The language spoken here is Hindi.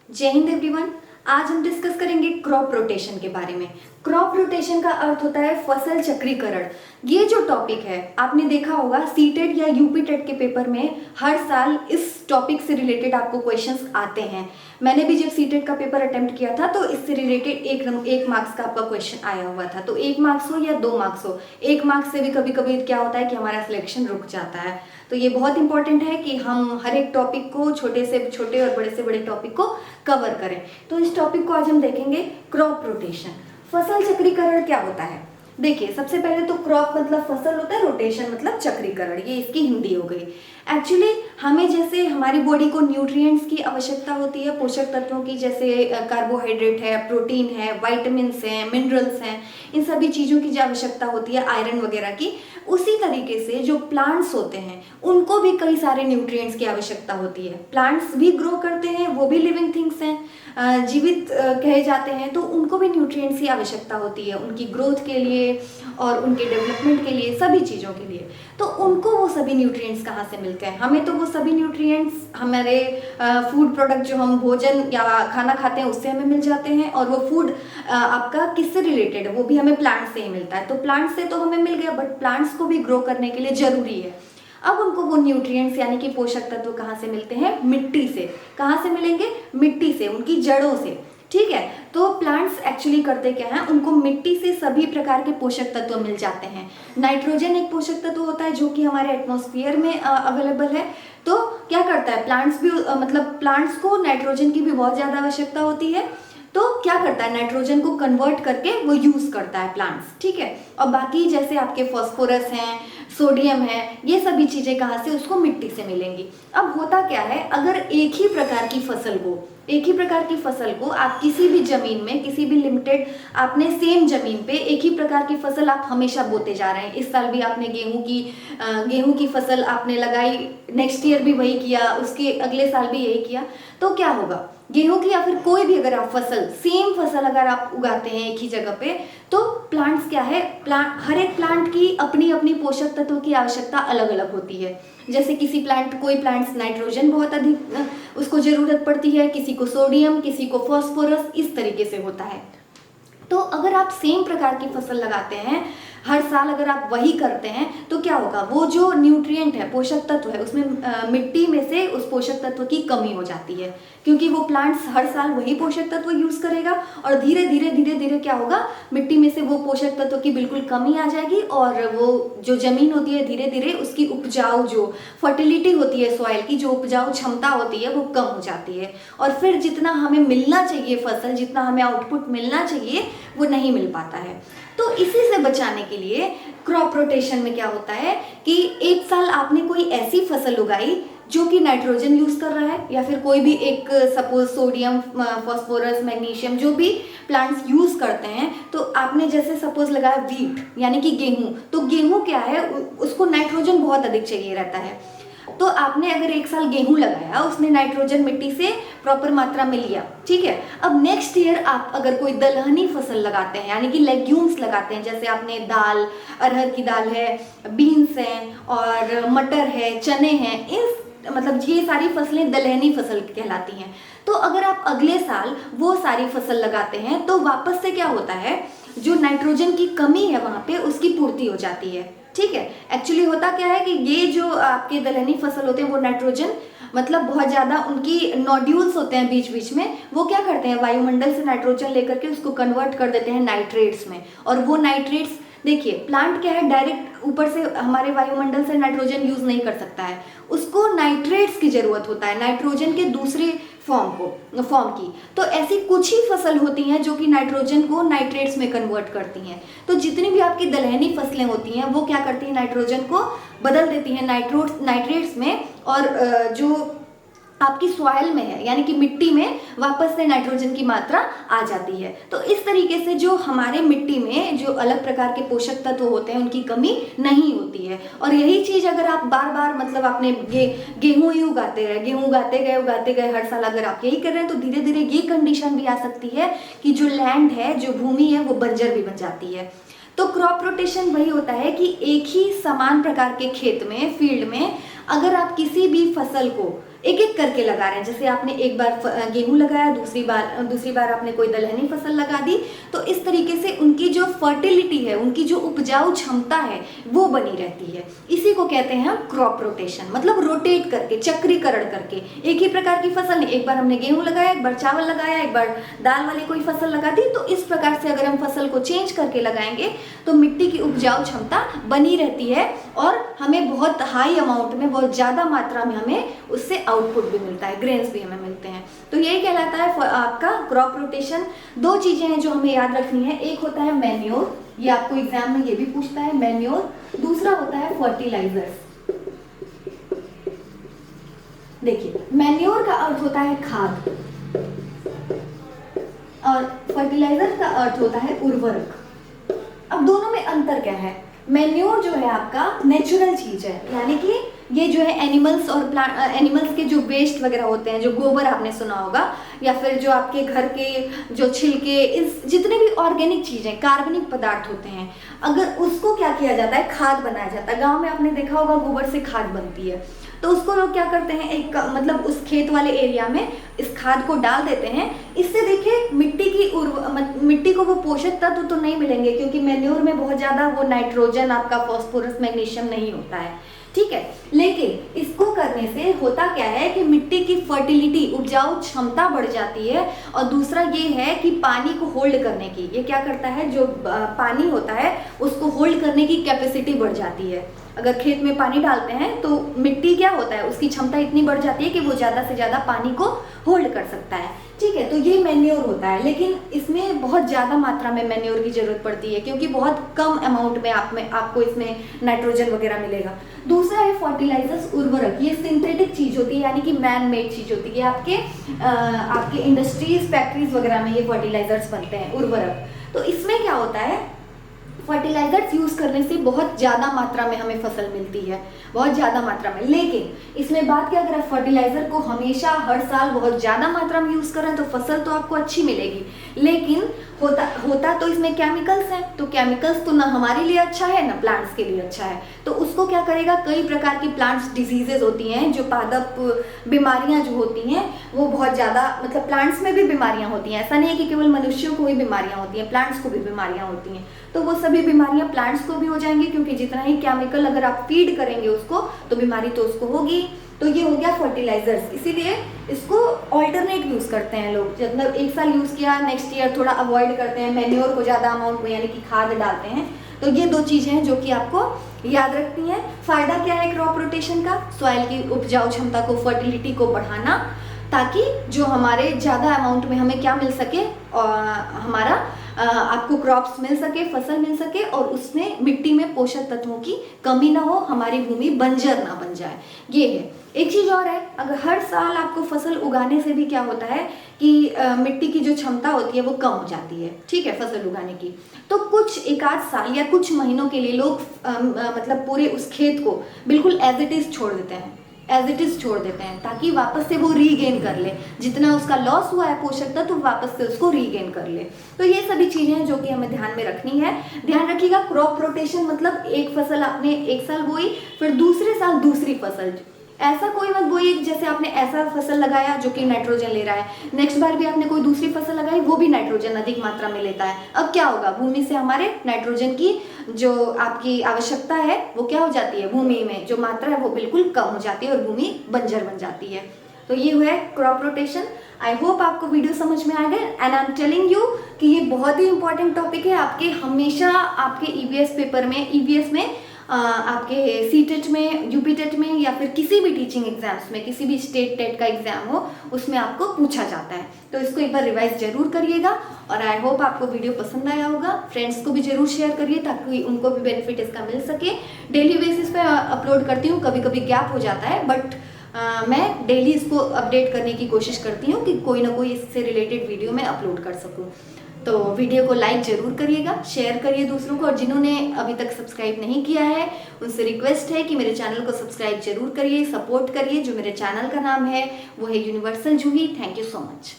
जय हिंद एवरीवन। आज हम डिस्कस करेंगे क्रॉप रोटेशन के बारे में। क्रॉप रोटेशन का अर्थ होता है फसल चक्रीकरण। ये जो टॉपिक है आपने देखा होगा सीटेट या यूपी टेट के पेपर में हर साल इस टॉपिक से रिलेटेड आपको क्वेश्चंस आते हैं। मैंने भी जब सीटेट का पेपर अटेम्प्ट किया था तो इससे रिलेटेड एक मार्क्स का आपका क्वेश्चन आया हुआ था। तो 1 मार्क्स हो या 2 मार्क्स हो, 1 मार्क्स से भी कभी कभी क्या होता है कि हमारा सिलेक्शन रुक जाता है। तो ये बहुत इंपॉर्टेंट है कि हम हर एक टॉपिक को, छोटे से छोटे और बड़े से बड़े टॉपिक को कवर करें। तो इस टॉपिक को आज हम देखेंगे क्रॉप रोटेशन। फसल चक्रीकरण क्या होता है? देखिए, सबसे पहले तो क्रॉप मतलब फसल होता है, रोटेशन मतलब चक्रीकरण, ये इसकी हिंदी हो गई। एक्चुअली हमें जैसे हमारी बॉडी को न्यूट्रिएंट्स की आवश्यकता होती है, पोषक तत्वों की, जैसे कार्बोहाइड्रेट है, प्रोटीन है, वाइटामिन्स हैं, मिनरल्स हैं, इन सभी चीज़ों की जो आवश्यकता होती है, आयरन वगैरह की, उसी तरीके से जो प्लांट्स होते हैं उनको भी कई सारे न्यूट्रिएंट्स की आवश्यकता होती है। प्लांट्स भी ग्रो करते हैं, वो भी लिविंग थिंग्स हैं, जीवित कहे जाते हैं, तो उनको भी न्यूट्रिएंट्स की आवश्यकता होती है उनकी ग्रोथ के लिए और उनके डेवलपमेंट के लिए, सभी चीज़ों के लिए। तो उनको वो सभी न्यूट्रिएंट्स कहाँ से मिलते हैं? हमें तो वो सभी न्यूट्रिएंट्स हमारे फूड प्रोडक्ट जो हम भोजन या खाना खाते हैं उससे हमें मिल जाते हैं, और वो फूड आपका किससे रिलेटेड है? वो भी हमें प्लांट से ही मिलता है। तो प्लांट से तो हमें मिल गया, बट प्लांट्स को भी ग्रो करने के लिए जरूरी है। अब उनको वो न्यूट्रिएंट्स यानी कि पोषक तत्व कहाँ से मिलते हैं? मिट्टी से। कहाँ से मिलेंगे? मिट्टी से, उनकी जड़ों से। ठीक है, तो प्लांट्स एक्चुअली करते क्या है, उनको मिट्टी से सभी प्रकार के पोषक तत्व मिल जाते हैं। नाइट्रोजन एक पोषक तत्व होता है जो कि हमारे एटमॉस्फेयर में अवेलेबल है। तो क्या करता है, प्लांट्स भी मतलब प्लांट्स को नाइट्रोजन की भी बहुत ज़्यादा आवश्यकता होती है। तो क्या करता है, नाइट्रोजन को कन्वर्ट करके वो यूज करता है प्लांट्स। ठीक है, और बाकी जैसे आपके फॉस्फोरस हैं, सोडियम है, ये सभी चीजें कहाँ से? उसको मिट्टी से मिलेंगी। अब होता क्या है, अगर एक ही प्रकार की फसल को आप किसी भी जमीन में, किसी भी लिमिटेड, आपने सेम जमीन पे एक ही प्रकार की फसल आप हमेशा बोते जा रहे हैं। इस साल भी आपने गेहूं की फसल आपने लगाई, नेक्स्ट ईयर भी वही किया, उसके अगले साल भी यही किया, तो क्या होगा? गेहूं की या फिर कोई भी अगर आप सेम फसल अगर आप उगाते हैं एक ही जगह पे, तो प्लांट्स क्या है, हर एक प्लांट की अपनी अपनी पोषक तत्वों की आवश्यकता अलग अलग होती है। जैसे कोई प्लांट्स नाइट्रोजन बहुत अधिक उसको जरूरत पड़ती है, किसी को सोडियम, किसी को फॉस्फोरस, इस तरीके से होता है। तो अगर आप सेम प्रकार की फसल लगाते हैं, हर साल अगर आप वही करते हैं, तो क्या होगा, वो जो न्यूट्रिएंट है, पोषक तत्व है, उसमें मिट्टी में से उस पोषक तत्व की कमी हो जाती है, क्योंकि वो प्लांट्स हर साल वही पोषक तत्व यूज करेगा, और धीरे धीरे क्या होगा, मिट्टी में से वो पोषक तत्व की बिल्कुल कमी आ जाएगी, और वो जो जमीन होती है धीरे धीरे उसकी उपजाऊ, जो फर्टिलिटी होती है सॉइल की, जो उपजाऊ क्षमता होती है, वो कम हो जाती है, और फिर जितना हमें मिलना चाहिए फसल, जितना हमें आउटपुट मिलना चाहिए, वो नहीं मिल पाता है। तो इसी से बचाने के लिए क्रॉप रोटेशन में क्या होता है कि एक साल आपने कोई ऐसी फसल उगाई जो कि नाइट्रोजन यूज कर रहा है, या फिर कोई भी एक सपोज सोडियम, फॉस्फोरस, मैग्नीशियम, जो भी प्लांट्स यूज करते हैं, तो आपने जैसे सपोज लगाया वीट यानी कि गेहूं, तो गेहूं क्या है, उसको नाइट्रोजन बहुत अधिक चाहिए रहता है। तो आपने अगर एक साल गेहूं लगाया, उसने नाइट्रोजन मिट्टी से प्रॉपर मात्रा में लिया, ठीक है। अब नेक्स्ट ईयर आप अगर कोई दलहनी फसल लगाते हैं यानी कि लेग्यूम्स लगाते हैं, जैसे आपने दाल, अरहर की दाल है, बीन्स हैं और मटर है, चने हैं, मतलब ये सारी फसलें दलहनी फसल कहलाती हैं। तो अगर आप अगले साल वो सारी फसल लगाते हैं, तो वापस से क्या होता है, जो नाइट्रोजन की कमी है वहां पे उसकी पूर्ति हो जाती है। ठीक है, एक्चुअली होता क्या है कि ये जो आपके दलहनी फसल होते हैं वो नाइट्रोजन मतलब बहुत ज्यादा, उनकी नोड्यूल्स होते हैं बीच बीच में, वो क्या करते हैं, वायुमंडल से नाइट्रोजन लेकर के उसको कन्वर्ट कर देते हैं नाइट्रेट्स में। और वो नाइट्रेट्स, देखिए प्लांट क्या है, डायरेक्ट ऊपर से हमारे वायुमंडल से नाइट्रोजन यूज नहीं कर सकता है, उसको नाइट्रेट्स की जरूरत होता है, नाइट्रोजन के दूसरे फॉर्म की। तो ऐसी कुछ ही फसल होती हैं जो कि नाइट्रोजन को नाइट्रेट्स में कन्वर्ट करती हैं। तो जितनी भी आपकी दलहनी फसलें होती हैं वो क्या करती हैं, नाइट्रोजन को बदल देती हैं नाइट्रेट्स में, और जो आपकी सॉइल में है यानी कि मिट्टी में वापस से नाइट्रोजन की मात्रा आ जाती है। तो इस तरीके से जो हमारे मिट्टी में जो अलग प्रकार के पोषक तत्व होते हैं उनकी कमी नहीं होती है। और यही चीज अगर आप बार बार मतलब आपने गेहूं ही उगाते गए हर साल अगर आप यही कर रहे हैं, तो धीरे धीरे ये कंडीशन भी आ सकती है कि जो लैंड है, जो भूमि है, वो बंजर भी बन जाती है। तो क्रॉप रोटेशन वही होता है कि एक ही समान प्रकार के खेत में, फील्ड में, अगर आप किसी भी फसल को एक एक करके लगा रहे हैं। जैसे आपने एक बार गेहूं लगाया, दूसरी बार आपने कोई दलहनी फसल लगा दी, तो इस तरीके से उनकी जो फर्टिलिटी है, उनकी जो उपजाऊ क्षमता है वो बनी रहती है। इसी को कहते हैं हम क्रॉप रोटेशन, मतलब रोटेट करके, चक्रीकरण करके। एक ही प्रकार की फसल नहीं, एक बार हमने गेहूं लगाया, एक बार चावल लगाया, एक बार दाल वाली कोई फसल लगा दी, तो इस प्रकार से अगर हम फसल को चेंज करके लगाएंगे तो मिट्टी की उपजाऊ क्षमता बनी रहती है और हमें बहुत हाई अमाउंट में, बहुत ज़्यादा मात्रा में हमें उससे आउटपुट भी मिलता है, ग्रेन्स भी हमें मिलते हैं। तो यही कहलाता है आपका क्रॉप रोटेशन। दो चीज़ें हैं जो हमें याद रखनी है, एक होता है मैन्योर, ये आपको एग्जाम में ये भी पूछता है मैन्योर, दूसरा होता है फर्टिलाइजर्स। देखिए, मैन्योर का अर्थ होता है खाद और फर्टिलाइजर का अर्थ होता है उर्वरक। अब दोनों में अंतर क्या है? मैन्योर जो है आपका नेचुरल चीज है, यानी कि ये जो है एनिमल्स और एनिमल्स के जो वेस्ट वगैरह होते हैं, जो गोबर आपने सुना होगा, या फिर जो आपके घर के जो छिलके, इस जितने भी ऑर्गेनिक चीजें, कार्बनिक पदार्थ होते हैं, अगर उसको क्या किया जाता है, खाद बनाया जाता है। गांव में आपने देखा होगा गोबर से खाद बनती है, तो उसको लोग क्या करते हैं, एक मतलब उस खेत वाले एरिया में इस खाद को डाल देते हैं। इससे देखिए मिट्टी को वो पोषक तत्व तो नहीं मिलेंगे, क्योंकि मैन्योर में बहुत ज्यादा वो नाइट्रोजन, आपका फास्फोरस, मैग्नीशियम नहीं होता है, ठीक है। लेकिन इसको करने से होता क्या है कि मिट्टी की फर्टिलिटी, उपजाऊ क्षमता बढ़ जाती है। और दूसरा ये है कि पानी को होल्ड करने की, ये क्या करता है, जो पानी होता है उसको होल्ड करने की कैपेसिटी बढ़ जाती है। अगर खेत में पानी डालते हैं तो मिट्टी क्या होता है, उसकी क्षमता इतनी बढ़ जाती है कि वो ज़्यादा से ज़्यादा पानी को होल्ड कर सकता है, ठीक है। तो ये मैन्योर होता है, लेकिन इसमें बहुत ज़्यादा मात्रा में मैन्योर की जरूरत पड़ती है, क्योंकि बहुत कम अमाउंट में आपको इसमें नाइट्रोजन वगैरह मिलेगा। दूसरा है फर्टिलाइजर्स, उर्वरक। ये सिंथेटिक चीज़ होती है, यानी कि मैन मेड चीज़ होती है। आपके इंडस्ट्रीज, फैक्ट्रीज वगैरह में ये फर्टिलाइजर्स बनते हैं, उर्वरक। तो इसमें क्या होता है, फर्टिलाइजर्स यूज करने से बहुत ज़्यादा मात्रा में हमें फसल मिलती है, बहुत ज़्यादा मात्रा में। लेकिन इसमें बात क्या करें, फर्टिलाइजर को हमेशा हर साल बहुत ज़्यादा मात्रा में यूज करें तो फसल तो आपको अच्छी मिलेगी, लेकिन होता तो इसमें केमिकल्स हैं। तो केमिकल्स तो ना हमारे लिए अच्छा है ना प्लांट्स के लिए अच्छा है। तो उसको क्या करेगा, कई प्रकार की प्लांट्स डिजीजेज होती हैं, जो पादप बीमारियां जो होती हैं वो बहुत ज़्यादा, मतलब प्लांट्स में भी बीमारियां होती हैं। ऐसा नहीं है कि केवल मनुष्यों को ही बीमारियां होती हैं, प्लांट्स को भी बीमारियां होती हैं। तो वो सभी बीमारियां प्लांट्स को भी हो जाएंगी, क्योंकि जितना ही केमिकल अगर आप फीड करेंगे उसको, तो बीमारी तो उसको होगी। तो ये हो गया फर्टिलाइजर्स। इसीलिए इसको ऑल्टरनेट यूज करते हैं लोग, मतलब एक साल यूज किया, नेक्स्ट ईयर थोड़ा अवॉइड करते हैं, मैन्योर को ज़्यादा अमाउंट में, यानी कि खाद डालते हैं। तो ये दो चीज़ें हैं जो कि आपको याद रखनी है। फायदा क्या है क्रॉप रोटेशन का, सॉइल की उपजाऊ क्षमता को, फर्टिलिटी को बढ़ाना, ताकि जो हमारे ज़्यादा अमाउंट में हमें क्या मिल सके, हमारा आपको क्रॉप्स मिल सके, फसल मिल सके, और उसमें मिट्टी में पोषक तत्वों की कमी ना हो, हमारी भूमि बंजर ना बन जाए। ये है। एक चीज़ और है, अगर हर साल आपको फसल उगाने से भी क्या होता है कि मिट्टी की जो क्षमता होती है वो कम हो जाती है, ठीक है, फसल उगाने की। तो कुछ एक आध साल या कुछ महीनों के लिए लोग मतलब पूरे उस खेत को बिल्कुल एज इट इज़ छोड़ देते हैं, एज इट इज छोड़ देते हैं, ताकि वापस से वो रीगेन कर ले, जितना उसका लॉस हुआ है पोषक तत्व, तो वापस से उसको रीगेन कर ले। तो ये सभी चीजें हैं जो कि हमें ध्यान में रखनी है। ध्यान रखिएगा, क्रॉप रोटेशन मतलब एक फसल आपने एक साल बोई, फिर दूसरे साल दूसरी फसल। ऐसा कोई मत बोइए जैसे आपने ऐसा फसल लगाया जो कि नाइट्रोजन ले रहा है, नेक्स्ट बार भी आपने कोई दूसरी फसल लगाई, वो भी नाइट्रोजन अधिक मात्रा में लेता है। अब क्या होगा, भूमि से हमारे नाइट्रोजन की जो आपकी आवश्यकता है वो क्या हो जाती है, भूमि में जो मात्रा है वो बिल्कुल कम हो जाती है और भूमि बंजर बन जाती है। तो ये हुआ है क्रॉप रोटेशन। आई होप आपको वीडियो समझ में आ गए, and I am telling you कि ये बहुत ही इंपॉर्टेंट टॉपिक है। आपके हमेशा आपके ईवीएस पेपर में, ईवीएस में आपके सीटेट में, यूपीटेट में, या फिर किसी भी टीचिंग एग्जाम्स में, किसी भी स्टेट टेट का एग्जाम हो, उसमें आपको पूछा जाता है। तो इसको एक बार रिवाइज जरूर करिएगा, और आई होप आपको वीडियो पसंद आया होगा। फ्रेंड्स को भी जरूर शेयर करिए ताकि उनको भी बेनिफिट इसका मिल सके। डेली बेसिस पे अपलोड करती हूँ, कभी कभी गैप हो जाता है, बट मैं डेली इसको अपडेट करने की कोशिश करती हूँ कि कोई ना कोई इससे रिलेटेड वीडियो मैं अपलोड कर सकूँ। तो वीडियो को लाइक जरूर करिएगा, शेयर करिए दूसरों को, और जिन्होंने अभी तक सब्सक्राइब नहीं किया है उनसे रिक्वेस्ट है कि मेरे चैनल को सब्सक्राइब जरूर करिए, सपोर्ट करिए। जो मेरे चैनल का नाम है वो है universal Juhi. Thank you so much.